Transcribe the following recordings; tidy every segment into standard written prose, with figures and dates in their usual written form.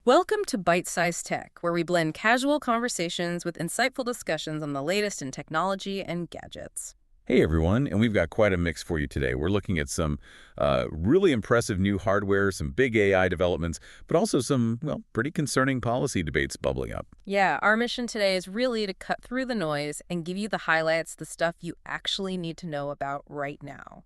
Welcome to Byte-Sized Tech, where we blend casual conversations with insightful discussions on the latest in technology and gadgets. Hey everyone, and we've got quite a mix for you today. We're looking at some really impressive new hardware, some big AI developments, but also some, well, pretty concerning policy debates bubbling up. Yeah, our mission today is really to cut through the noise and give you the highlights, the stuff you actually need to know about right now.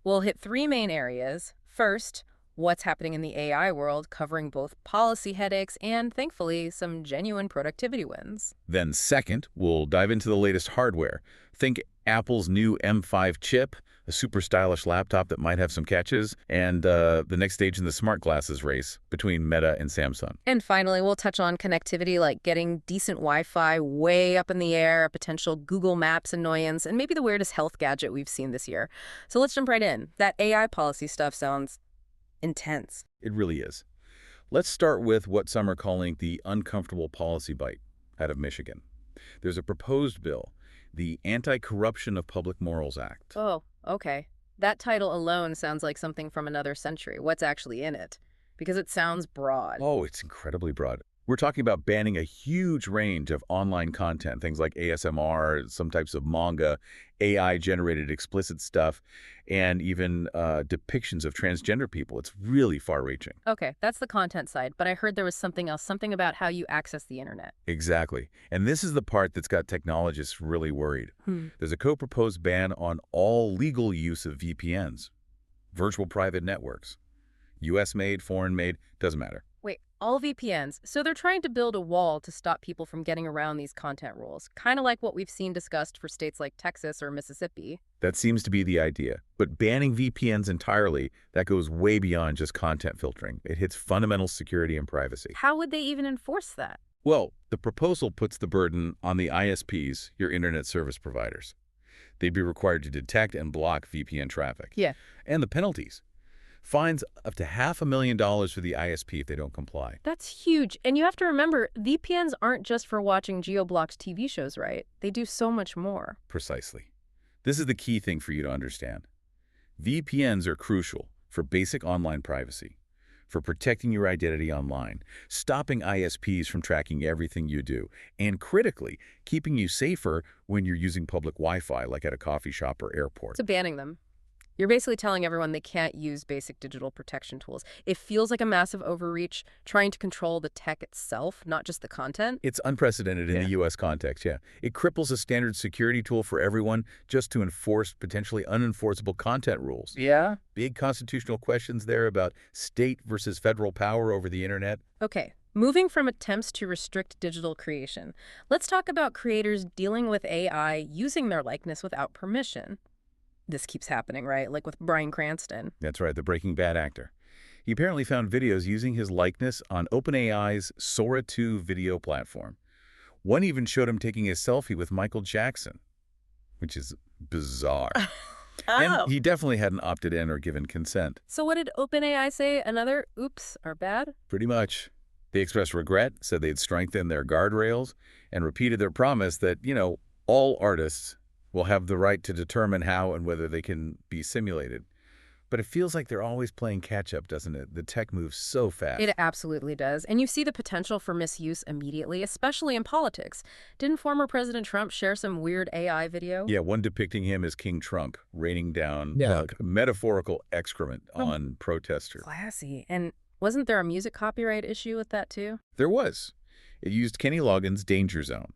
We'll hit three main areas. First, what's happening in the AI world, covering both policy headaches and, thankfully, some genuine productivity wins. Then second, we'll dive into the latest hardware. Think Apple's new M5 chip, a super stylish laptop that might have some catches, and the next stage in the smart glasses race between Meta and Samsung. And finally, we'll touch on connectivity, like getting decent Wi-Fi way up in the air, a potential Google Maps annoyance, and maybe the weirdest health gadget we've seen this year. So let's jump right in. That AI policy stuff sounds intense. It really is. Let's start with what some are calling the uncomfortable policy bite out of Michigan. There's a proposed bill, the Anti-Corruption of Public Morals Act. Oh, okay. That title alone sounds like something from another century. What's actually in it? Because it sounds broad. Oh, it's incredibly broad. We're talking about banning a huge range of online content, things like ASMR, some types of manga, AI-generated explicit stuff, and even depictions of transgender people. It's really far-reaching. Okay, that's the content side, but I heard there was something else, something about how you access the internet. Exactly. And this is the part that's got technologists really worried. There's a co-proposed ban on all legal use of VPNs, virtual private networks. US-made, foreign-made, doesn't matter. Wait, all VPNs. So they're trying to build a wall to stop people from getting around these content rules, kind of like what we've seen discussed for states like Texas or Mississippi. That seems to be the idea. But banning VPNs entirely, that goes way beyond just content filtering. It hits fundamental security and privacy. How would they even enforce that? Well, the proposal puts the burden on the ISPs, your internet service providers. They'd be required to detect and block VPN traffic. Yeah. And the penalties. Fines up to $500,000 for the ISP if they don't comply. That's huge. And you have to remember, VPNs aren't just for watching geo-blocked TV shows, right? They do so much more. Precisely. This is the key thing for you to understand. VPNs are crucial for basic online privacy, for protecting your identity online, stopping ISPs from tracking everything you do, and critically, keeping you safer when you're using public Wi-Fi, like at a coffee shop or airport. So banning them. You're basically telling everyone they can't use basic digital protection tools. It feels like a massive overreach, trying to control the tech itself, not just the content. It's unprecedented in the U.S. context, yeah. It cripples a standard security tool for everyone just to enforce potentially unenforceable content rules. Yeah? Big constitutional questions there about state versus federal power over the internet. Okay, moving from attempts to restrict digital creation, let's talk about creators dealing with AI using their likeness without permission. This keeps happening, right? Like with Bryan Cranston. That's right, the Breaking Bad actor. He apparently found videos using his likeness on OpenAI's Sora 2 video platform. One even showed him taking a selfie with Michael Jackson, which is bizarre. And he definitely hadn't opted in or given consent. So what did OpenAI say? Another oops or bad? Pretty much. They expressed regret, said they'd strengthened their guardrails, and repeated their promise that, all artists will have the right to determine how and whether they can be simulated. But it feels like they're always playing catch-up, doesn't it? The tech moves so fast. It absolutely does. And you see the potential for misuse immediately, especially in politics. Didn't former President Trump share some weird AI video? Yeah, one depicting him as King Trump, raining down metaphorical excrement on protesters. Classy. And wasn't there a music copyright issue with that too? There was. It used Kenny Loggins' Danger Zone.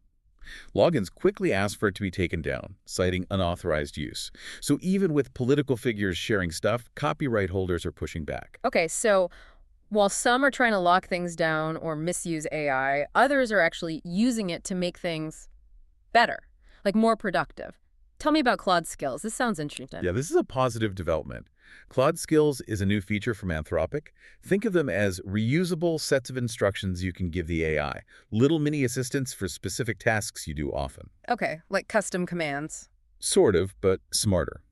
Loggins quickly asked for it to be taken down, citing unauthorized use. So even with political figures sharing stuff, copyright holders are pushing back. Okay, so while some are trying to lock things down or misuse AI, others are actually using it to make things better, like more productive. Tell me about Claude Skills. This sounds interesting. Yeah, this is a positive development. Claude Skills is a new feature from Anthropic. Think of them as reusable sets of instructions you can give the AI, little mini assistants for specific tasks you do often. Okay, like custom commands. Sort of, but smarter.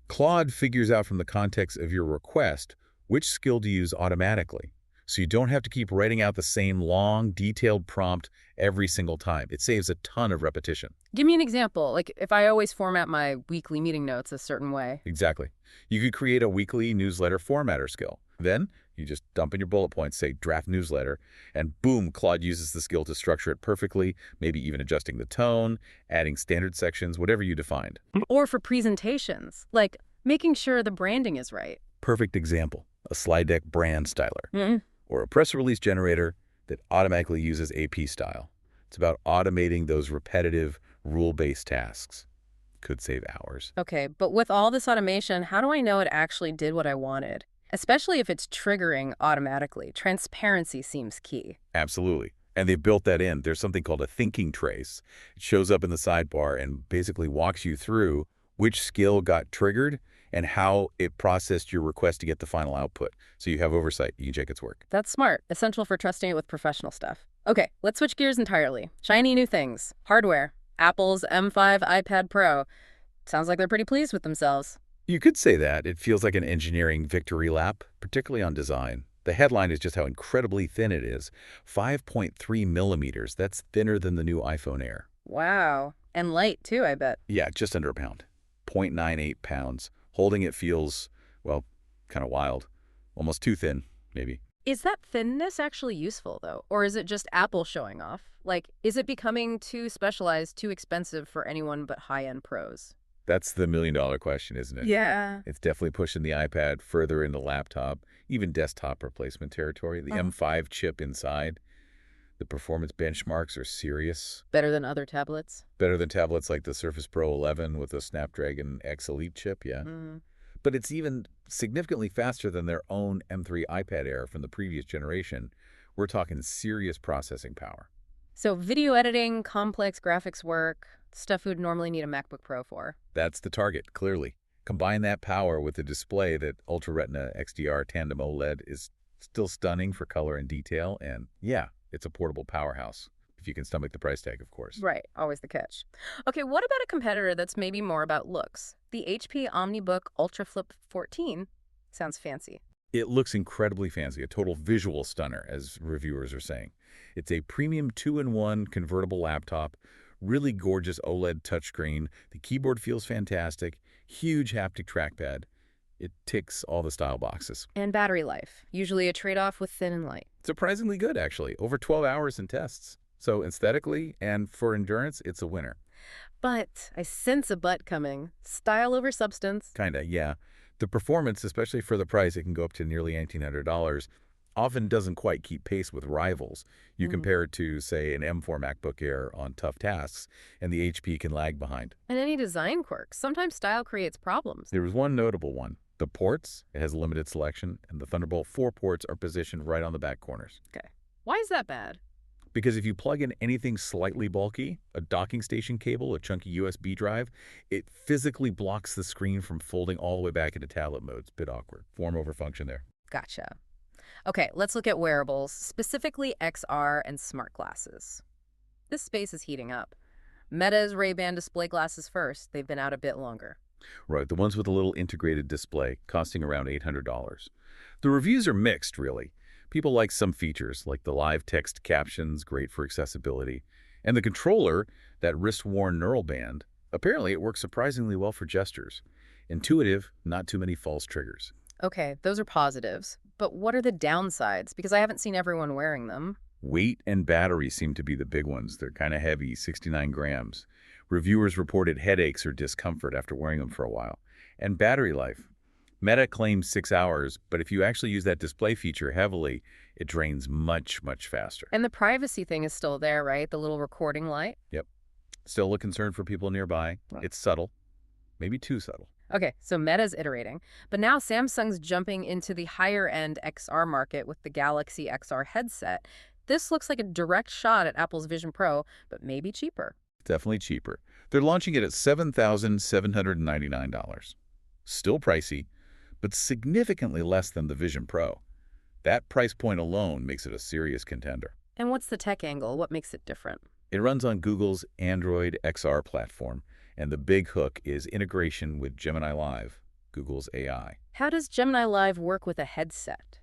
Claude figures out from the context of your request which skill to use automatically, so you don't have to keep writing out the same long, detailed prompt every single time. It saves a ton of repetition. Give me an example, like if I always format my weekly meeting notes a certain way. Exactly. You could create a weekly newsletter formatter skill. Then You just dump in your bullet points, say draft newsletter, and boom, Claude uses the skill to structure it perfectly, maybe even adjusting the tone, adding standard sections, whatever you defined. Or for presentations, like making sure the branding is right. Perfect example, a slide deck brand styler, Mm. or a press release generator that automatically uses AP style. It's about automating those repetitive, rule-based tasks. Could save hours. Okay, but with all this automation, how do I know it actually did what I wanted? Especially if it's triggering automatically. Transparency seems key. Absolutely. And they built that in. There's something called a thinking trace. It shows up in the sidebar and basically walks you through which skill got triggered and how it processed your request to get the final output. So you have oversight. You can check its work. That's smart, essential for trusting it with professional stuff. Okay, let's switch gears entirely. Shiny new things. Hardware. Apple's M5 iPad Pro. Sounds like they're pretty pleased with themselves. You could say that. It feels like an engineering victory lap, particularly on design. The headline is just how incredibly thin it is. 5.3 millimeters. That's thinner than the new iPhone Air. Wow. And light, too, I bet. Yeah, just under a pound. 0.98 pounds. Holding it feels, well, kind of wild. Almost too thin, maybe. Is that thinness actually useful, though? Or is it just Apple showing off? Like, is it becoming too specialized, too expensive for anyone but high-end pros? That's the million-dollar question, isn't it? Yeah. It's definitely pushing the iPad further into laptop, even desktop replacement territory. The M5 chip inside, the performance benchmarks are serious. Better than other tablets? Better than tablets like the Surface Pro 11 with the Snapdragon X Elite chip, yeah. But it's even significantly faster than their own M3 iPad Air from the previous generation. We're talking serious processing power. So video editing, complex graphics work, stuff we'd normally need a MacBook Pro for. That's the target, clearly. Combine that power with the display that Ultra Retina XDR Tandem OLED is still stunning for color and detail, and yeah, it's a portable powerhouse. If you can stomach the price tag, of course. Right, always the catch. Okay, what about a competitor that's maybe more about looks? The HP OmniBook Ultra Flip 14 sounds fancy. It looks incredibly fancy, a total visual stunner, as reviewers are saying. It's a premium 2-in-1 convertible laptop, really gorgeous OLED touchscreen. The keyboard feels fantastic, huge haptic trackpad. It ticks all the style boxes. And battery life, usually a trade-off with thin and light. Surprisingly good, actually, over 12 hours in tests. So aesthetically and for endurance, it's a winner. But I sense a but coming. Style over substance. Kinda, yeah. The performance, especially for the price, it can go up to nearly $1,900, often doesn't quite keep pace with rivals. You compare it to, say, an M4 MacBook Air on tough tasks, and the HP can lag behind. And any design quirks. Sometimes style creates problems. There was one notable one. The ports, it has limited selection, and the Thunderbolt 4 ports are positioned right on the back corners. Okay. Why is that bad? Because if you plug in anything slightly bulky, a docking station cable, a chunky USB drive, it physically blocks the screen from folding all the way back into tablet mode. It's a bit awkward. Form over function there. Gotcha. Okay, let's look at wearables, specifically XR and smart glasses. This space is heating up. Meta's Ray-Ban display glasses first. They've been out a bit longer. Right, the ones with a little integrated display, costing around $800. The reviews are mixed, really. People like some features, like the live text captions, great for accessibility. And the controller, that wrist-worn neural band, apparently it works surprisingly well for gestures. Intuitive, not too many false triggers. Okay, those are positives. But what are the downsides? Because I haven't seen everyone wearing them. Weight and battery seem to be the big ones. They're kind of heavy, 69 grams. Reviewers reported headaches or discomfort after wearing them for a while. And battery life. Meta claims 6 hours, but if you actually use that display feature heavily, it drains much, much faster. And the privacy thing is still there, right? The little recording light? Yep. Still a concern for people nearby. It's subtle. Maybe too subtle. Okay, so Meta's iterating. But now Samsung's jumping into the higher-end XR market with the Galaxy XR headset. This looks like a direct shot at Apple's Vision Pro, but maybe cheaper. Definitely cheaper. They're launching it at $7,799. Still pricey, but significantly less than the Vision Pro. That price point alone makes it a serious contender. And what's the tech angle? What makes it different? It runs on Google's Android XR platform, and the big hook is integration with Gemini Live, Google's AI. How does Gemini Live work with a headset?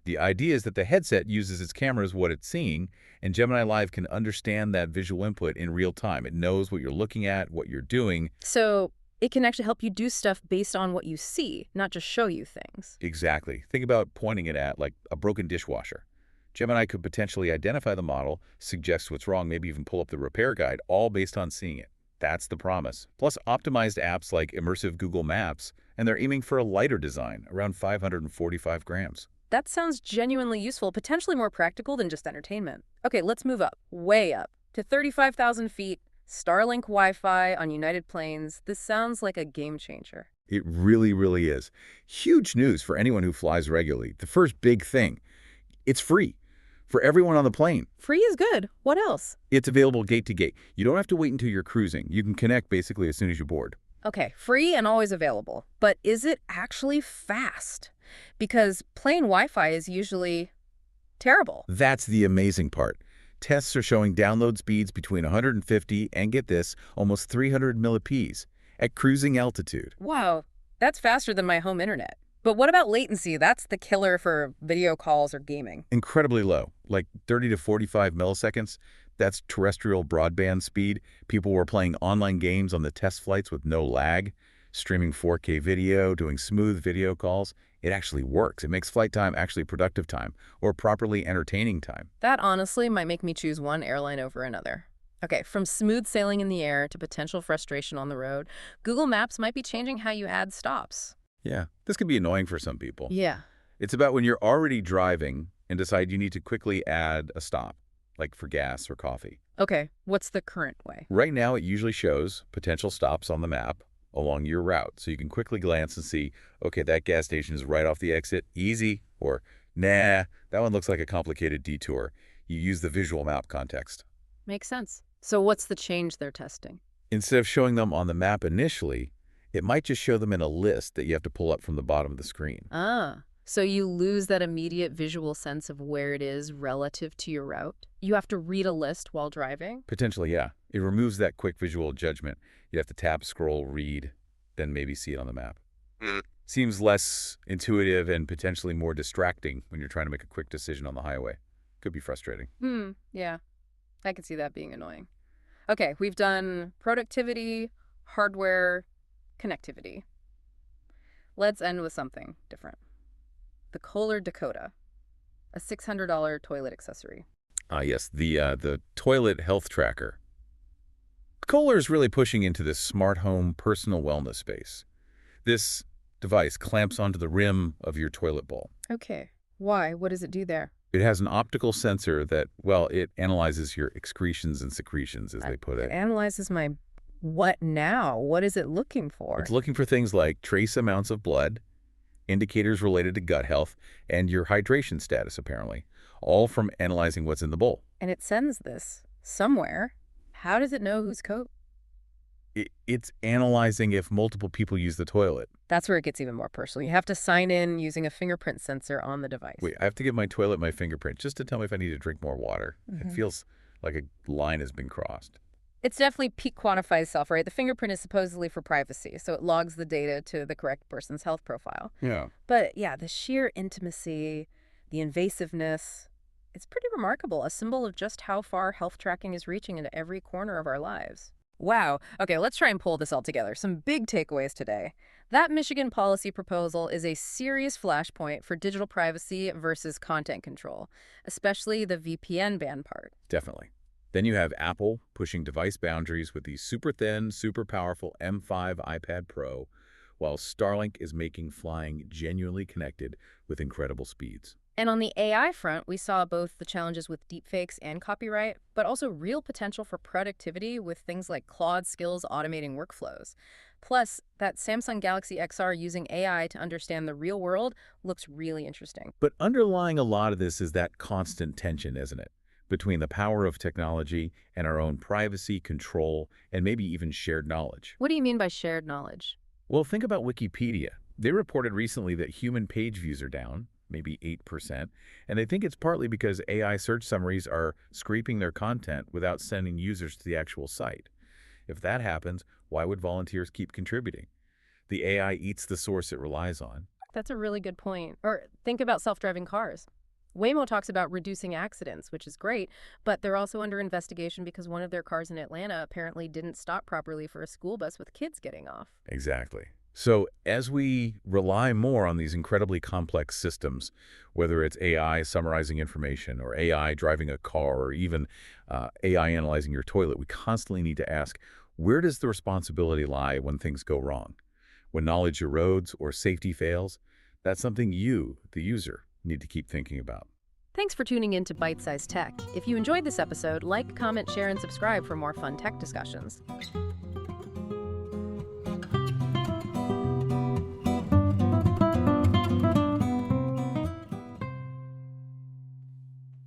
The idea is that the headset uses its camera as what it's seeing, and Gemini Live can understand that visual input in real time. It knows what you're looking at, what you're doing. So it can actually help you do stuff based on what you see, not just show you things. Exactly. Think about pointing it at, like, a broken dishwasher. Gemini could potentially identify the model, suggest what's wrong, maybe even pull up the repair guide, all based on seeing it. That's the promise. Plus, optimized apps like immersive Google Maps, and they're aiming for a lighter design, around 545 grams. That sounds genuinely useful, potentially more practical than just entertainment. Okay, let's move up, way up, to 35,000 feet, Starlink Wi-Fi on United Planes. This sounds like a game changer. It really, really is. Huge news for anyone who flies regularly. The first big thing, it's free for everyone on the plane. Free is good. What else? It's available gate to gate. You don't have to wait until you're cruising. You can connect basically as soon as you board. Okay, free and always available. But is it actually fast? Because plane Wi-Fi is usually terrible. That's the amazing part. Tests are showing download speeds between 150 and, get this, almost 300 millipees at cruising altitude. Wow, that's faster than my home internet. But what about latency? That's the killer for video calls or gaming. Incredibly low, like 30 to 45 milliseconds. That's terrestrial broadband speed. People were playing online games on the test flights with no lag, streaming 4K video, doing smooth video calls. It actually works. It makes flight time actually productive time, or properly entertaining time. That honestly might make me choose one airline over another. Okay, from smooth sailing in the air to potential frustration on the road, Google Maps might be changing how you add stops. Yeah, this can be annoying for some people. Yeah. It's about when you're already driving and decide you need to quickly add a stop, like for gas or coffee. Okay, what's the current way? Right now, it usually shows potential stops on the map along your route, so you can quickly glance and see, okay, that gas station is right off the exit, easy, or nah, that one looks like a complicated detour. You use the visual map context. Makes sense. So what's the change they're testing? Instead of showing them on the map initially, it might just show them in a list that you have to pull up from the bottom of the screen. Ah, so you lose that immediate visual sense of where it is relative to your route? You have to read a list while driving? Potentially, yeah. It removes that quick visual judgment. You have to tap, scroll, read, then maybe see it on the map. Seems less intuitive and potentially more distracting when you're trying to make a quick decision on the highway. Could be frustrating. Yeah. I can see that being annoying. Okay, we've done productivity, hardware, connectivity. Let's end with something different. The Kohler Dakota, a $600 toilet accessory. Yes, the toilet health tracker. Kohler is really pushing into this smart home personal wellness space. This device clamps onto the rim of your toilet bowl. Okay. Why? What does it do there? It has an optical sensor that, well, it analyzes your excretions and secretions, as they put It it. analyzes my what now? What is it looking for? It's looking for things like trace amounts of blood, indicators related to gut health, and your hydration status, apparently, all from analyzing what's in the bowl. And it sends this somewhere. How does it know whose coat? It's analyzing if multiple people use the toilet. That's where it gets even more personal. You have to sign in using a fingerprint sensor on the device. Wait, I have to give my toilet my fingerprint just to tell me if I need to drink more water. It feels like a line has been crossed. It's definitely peak quantifies self, right? The fingerprint is supposedly for privacy, so it logs the data to the correct person's health profile. Yeah. But yeah, the sheer intimacy, the invasiveness, it's pretty remarkable, a symbol of just how far health tracking is reaching into every corner of our lives. Wow. Okay, let's try and pull this all together. Some big takeaways today. That Michigan policy proposal is a serious flashpoint for digital privacy versus content control, especially the VPN ban part. Definitely. Then you have Apple pushing device boundaries with the super thin, super powerful M5 iPad Pro, while Starlink is making flying genuinely connected with incredible speeds. And on the AI front, we saw both the challenges with deepfakes and copyright, but also real potential for productivity with things like Claude skills automating workflows. Plus, that Samsung Galaxy XR using AI to understand the real world looks really interesting. But underlying a lot of this is that constant tension, isn't it? Between the power of technology and our own privacy, control, and maybe even shared knowledge. What do you mean by shared knowledge? Well, think about Wikipedia. They reported recently that human page views are down, maybe 8%, and they think it's partly because AI search summaries are scraping their content without sending users to the actual site. If that happens, why would volunteers keep contributing? The AI eats the source it relies on. That's a really good point. Or think about self-driving cars. Waymo talks about reducing accidents, which is great, but they're also under investigation because one of their cars in Atlanta apparently didn't stop properly for a school bus with kids getting off. Exactly. So as we rely more on these incredibly complex systems, whether it's AI summarizing information or AI driving a car or even AI analyzing your toilet, we constantly need to ask, where does the responsibility lie when things go wrong? When knowledge erodes or safety fails, that's something you, the user, need to keep thinking about. Thanks for tuning in to Byte-Sized Tech. If you enjoyed this episode, like, comment, share, and subscribe for more fun tech discussions.